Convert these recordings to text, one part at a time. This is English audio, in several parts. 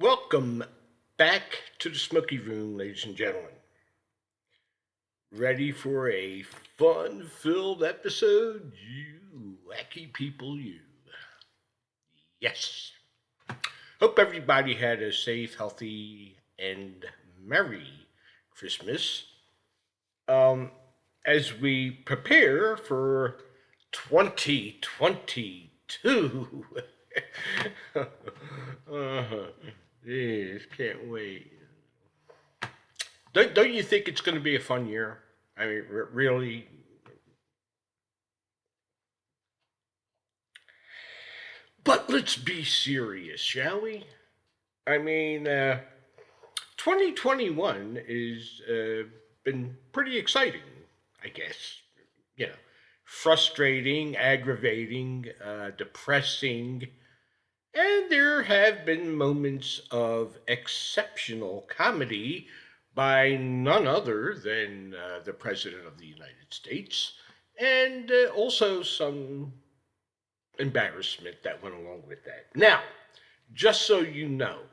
Welcome back to the Smoky Room, ladies and gentlemen. Ready for a fun filled episode? You wacky people, you. Yes. Hope everybody had a safe, healthy, and merry Christmas. Um, as we prepare for 2022. uh-huh. Yes, can't wait. Don't you think it's going to be a fun year? I mean, really. But let's be serious, shall we? I mean, 2021 is been pretty exciting, I guess. You know, frustrating, aggravating, depressing, and there have been moments of exceptional comedy by none other than the President of the United States, and also some embarrassment that went along with that. Now, just so you know,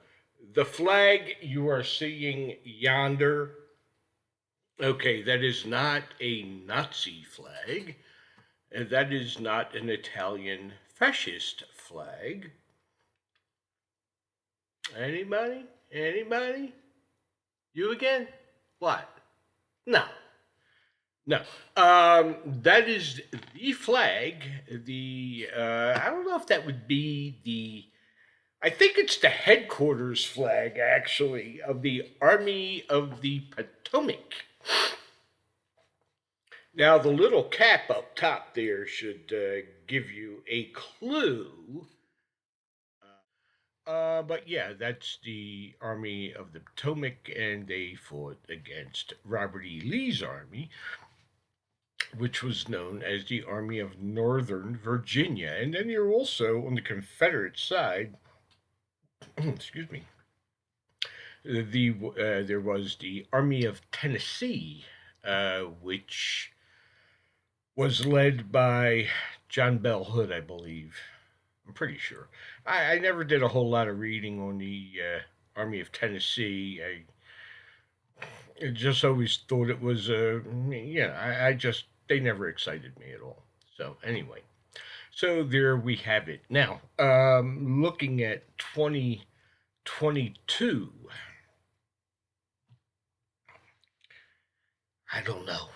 the flag you are seeing yonder, okay, that is not a Nazi flag, and that is not an Italian fascist flag. Anybody? Anybody? You again? What? No. No. That is the flag. I don't know if that would be the. I think it's the headquarters flag, actually, of the Army of the Potomac. Now, the little cap up top there should give you a clue. But yeah, that's the Army of the Potomac, and they fought against Robert E. Lee's army, which was known as the Army of Northern Virginia. And then you're also on the Confederate side. Excuse me. There was the Army of Tennessee, which was led by John Bell Hood, I believe. I'm pretty sure. I never did a whole lot of reading on the Army of Tennessee. I just always thought it was, I just, they never excited me at all. So, anyway, so there we have it. Now, looking at 2022, I don't know.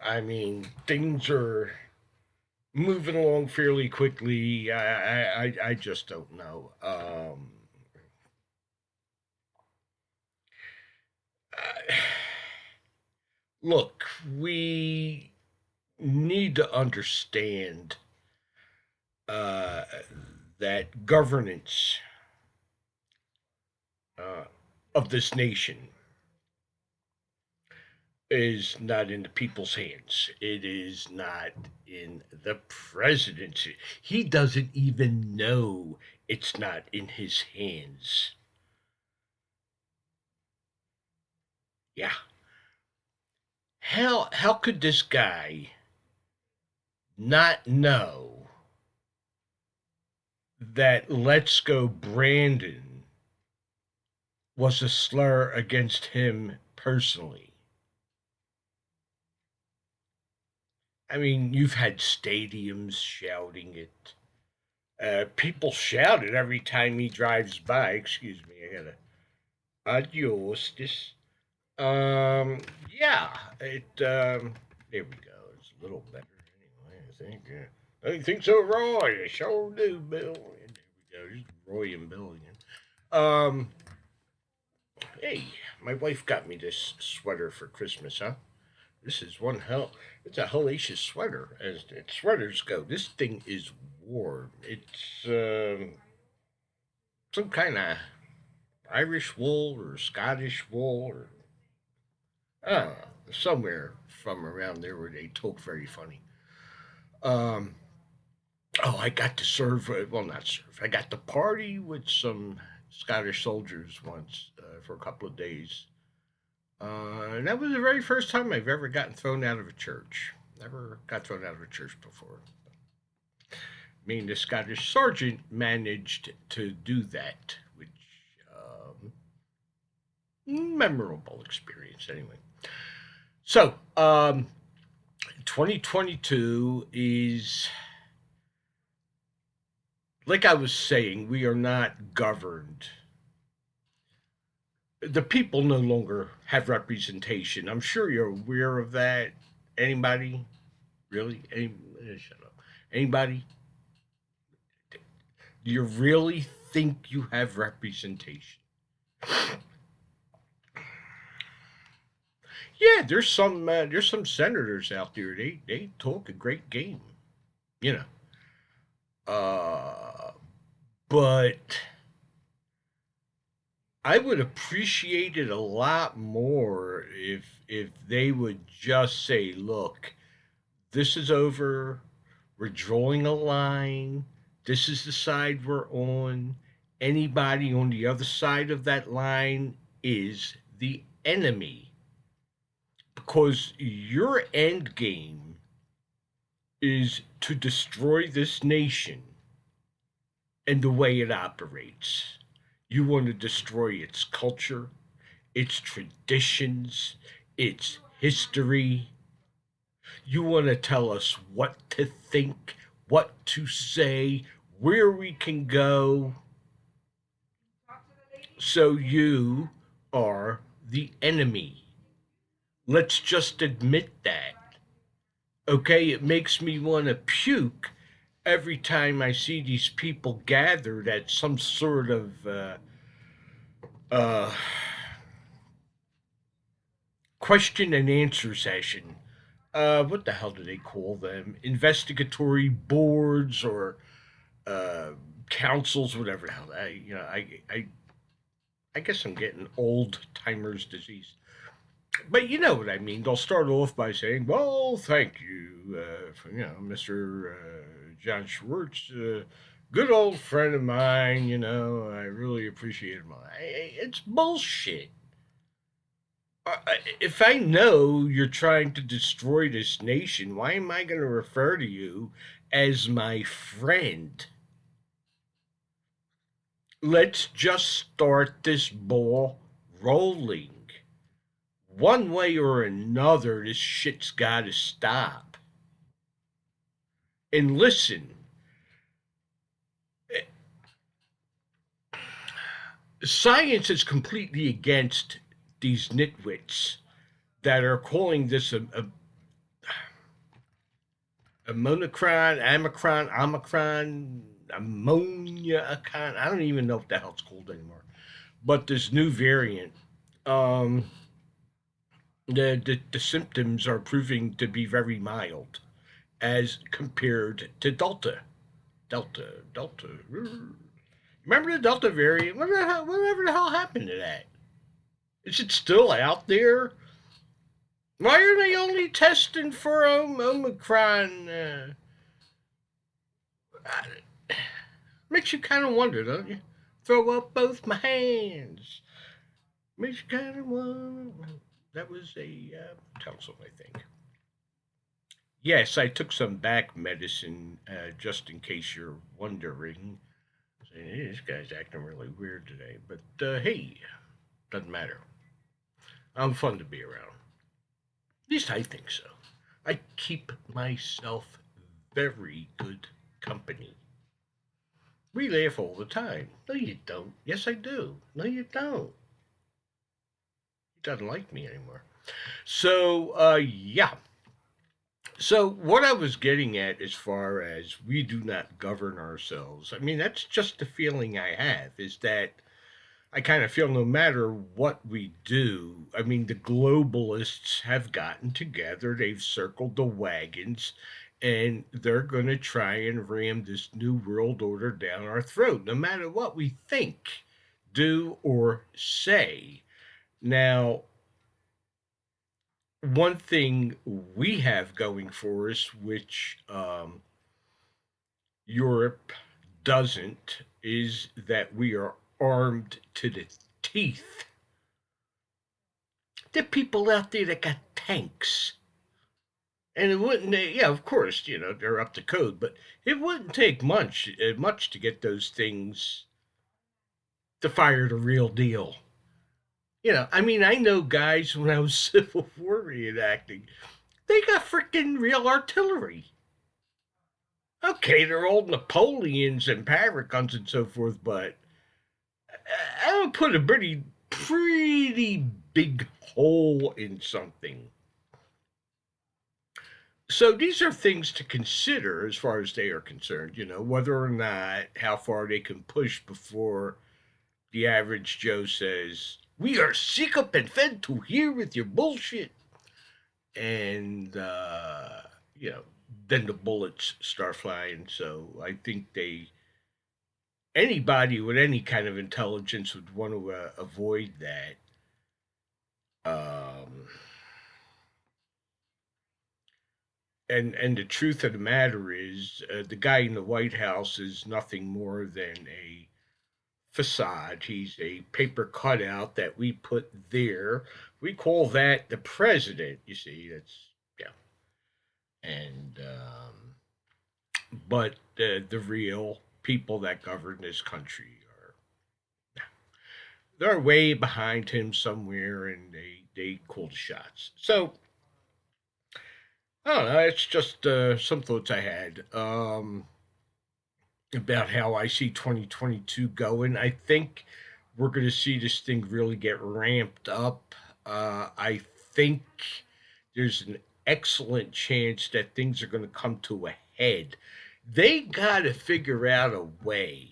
I mean, things are moving along fairly quickly. I just don't know. Look, we need to understand uh, that governance uh, of this nation is not in the people's hands. It is not in the presidency. He doesn't even know it's not in his hands. Yeah. How could this guy not know that "Let's Go Brandon" was a slur against him personally? I mean, you've had stadiums shouting it. People shout it every time he drives by. Excuse me, I gotta adios this. Yeah, there we go. It's a little better anyway. I think. Don't you think so, Roy? I sure do, Bill. And there we go. Just Roy and Bill again. Um, hey, my wife got me this sweater for Christmas, huh? This is one hell. It's a hellacious sweater, as sweaters go. This thing is warm. It's some kind of Irish wool or Scottish wool or I don't know, somewhere from around there where they talk very funny. Um, oh, I got to serve. Well, not serve. I got to party with some Scottish soldiers once for a couple of days. And that was the very first time I've ever gotten thrown out of a church. Never got thrown out of a church before. I mean, the Scottish sergeant managed to do that with memorable experience anyway. So, 2022 is, like I was saying, we are not governed. The people no longer have representation. I'm sure you're aware of that. Anybody? Really? Shut up. Anybody? Do you really think you have representation? Yeah, there's some senators out there. They talk a great game, you know. But I would appreciate it a lot more if they would just say, "Look, this is over. We're drawing a line. This is the side we're on. Anybody on the other side of that line is the enemy." Because your end game is to destroy this nation and the way it operates. You want to destroy its culture, its traditions, its history. You want to tell us what to think, what to say, where we can go. So you are the enemy. Let's just admit that. Okay, it makes me want to puke every time I see these people gathered at some sort of uh, question and answer session. What the hell do they call them? Investigatory boards or uh, councils, whatever the hell. I guess I'm getting old timers disease. But you know what I mean. They'll start off by saying, "Well, thank you, for, Mr. John Schwartz, good old friend of mine. I really appreciate him." It's bullshit. If I know you're trying to destroy this nation, why am I going to refer to you as my friend? Let's just start this ball rolling. One way or another, this shit's got to stop. And listen, science is completely against these nitwits that are calling this a monocron, omicron, ammonia. I don't even know what the hell it's called anymore. But this new variant, um, the symptoms are proving to be very mild as compared to Delta. Delta. Remember the Delta variant? Whatever the hell happened to that? Is it still out there? Why are they only testing for Omicron? Makes you kind of wonder, don't you? Throw up both my hands. Makes you kind of wonder. That was a tonsil, I think. Yes, I took some back medicine just in case you're wondering. Saying, hey, this guy's acting really weird today. But hey, doesn't matter. I'm fun to be around. At least I think so. I keep myself very good company. We laugh all the time. No, you don't. Yes, I do. No, you don't. He doesn't like me anymore. So, yeah. So, what I was getting at as far as we do not govern ourselves, I mean, that's just the feeling I have is that I kind of feel no matter what we do, I mean, the globalists have gotten together, they've circled the wagons, and they're going to try and ram this new world order down our throat, no matter what we think, do, or say. Now, one thing we have going for us, which Europe doesn't, is that we are armed to the teeth. There are people out there that got tanks. And it wouldn't, yeah, of course, they're up to code, but it wouldn't take much to get those things to fire the real deal. I mean, I know guys when I was Civil War reenacting, they got freaking real artillery. Okay, they're old Napoleons and Paragons and so forth, but I would put a pretty big hole in something. So these are things to consider as far as they are concerned, whether or not how far they can push before the average Joe says, "We are sick up and fed to hear with your bullshit." And, you know, then the bullets start flying. So I think anybody with any kind of intelligence would want to avoid that. Um, and the truth of the matter is, the guy in the White House is nothing more than a facade. He's a paper cutout that we put there. We call that the president. You see, that's yeah. And but the real people that govern this country are they're way behind him somewhere, and they call the shots. So I don't know. It's just some thoughts I had. About how I see 2022 going. I think we're going to see this thing really get ramped up. I think there's an excellent chance that things are going to come to a head. They got to figure out a way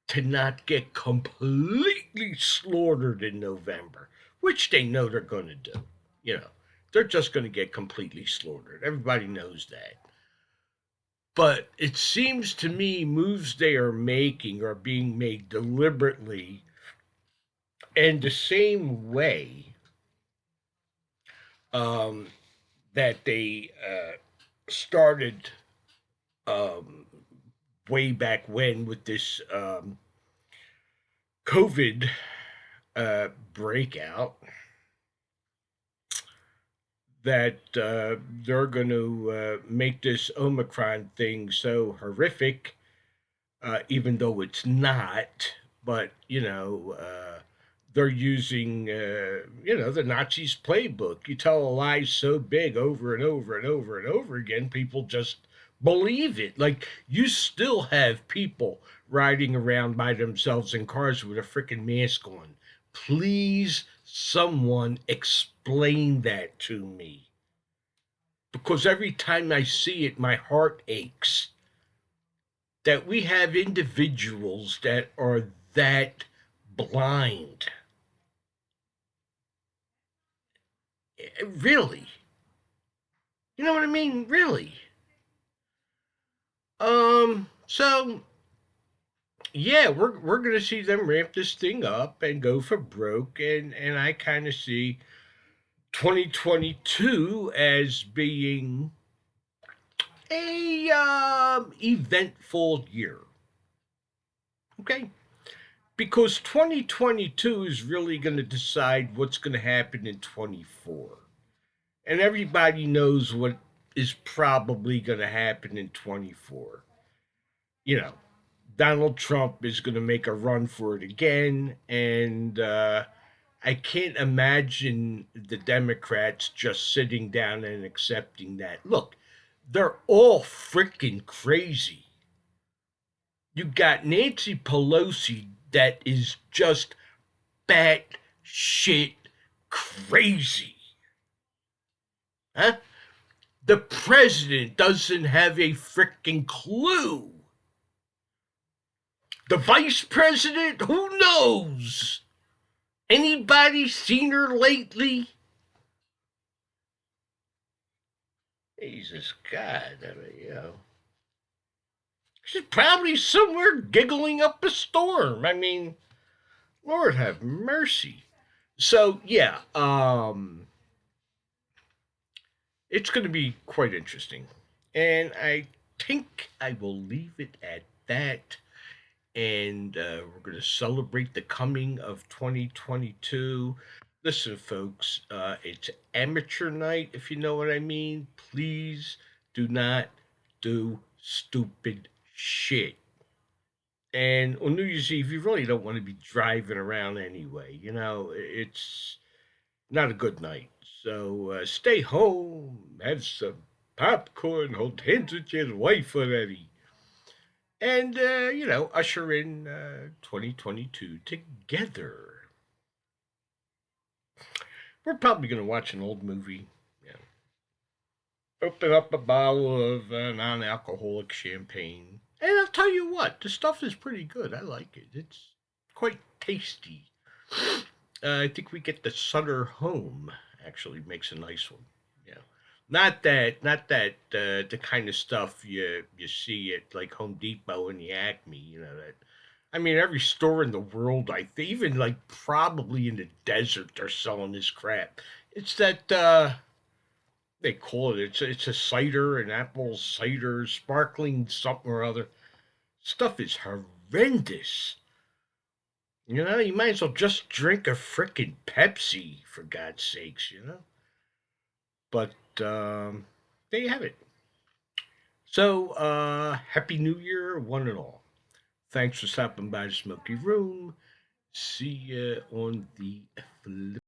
to not get completely slaughtered in November, which they know they're going to do. You know, they're just going to get completely slaughtered. Everybody knows that. But it seems to me moves they are making are being made deliberately and the same way um, that they started um, way back when with this COVID breakout, that they're going to make this Omicron thing so horrific, even though it's not. But they're using the Nazis' playbook. You tell a lie so big over and over and over and over again, people just believe it. Like you still have people riding around by themselves in cars with a freaking mask on. Please, someone explain that to me. Because every time I see it, my heart aches that we have individuals that are that blind. Really. You know what I mean? Really. So yeah, we're gonna see them ramp this thing up and go for broke, and I kind of see 2022 as being a eventful year. Okay, because 2022 is really going to decide what's going to happen in 24. And everybody knows what is probably going to happen in 24. You know, Donald Trump is going to make a run for it again. And I can't imagine the Democrats just sitting down and accepting that. Look, they're all freaking crazy. You got Nancy Pelosi that is just bat shit crazy. Huh? The president doesn't have a freaking clue. The vice president, who knows? Anybody seen her lately? Jesus God, I mean, she's probably somewhere giggling up a storm. I mean, Lord have mercy. So yeah, it's going to be quite interesting, and I think I will leave it at that. And we're going to celebrate the coming of 2022. Listen, folks, it's amateur night, if you know what I mean. Please do not do stupid shit. And on New Year's Eve, you really don't want to be driving around anyway. It's not a good night. So stay home, have some popcorn, hold hands with your wife already, and usher in 2022 together. We're probably going to watch an old movie. Yeah. Open up a bottle of non-alcoholic champagne, and I'll tell you what, the stuff is pretty good. I like it. It's quite tasty. I think we get the Sutter Home. Actually, makes a nice one. Yeah, not that the kind of stuff you see at like Home Depot and the Acme. That. I mean, every store in the world, I think, even like probably in the desert, they're selling this crap. It's that they call it. It's a cider, an apple cider, sparkling something or other. Stuff is horrendous. You might as well just drink a frickin' Pepsi, for God's sakes. But there you have it. So, Happy New Year, one and all. Thanks for stopping by the Smoky Room. See ya on the flip.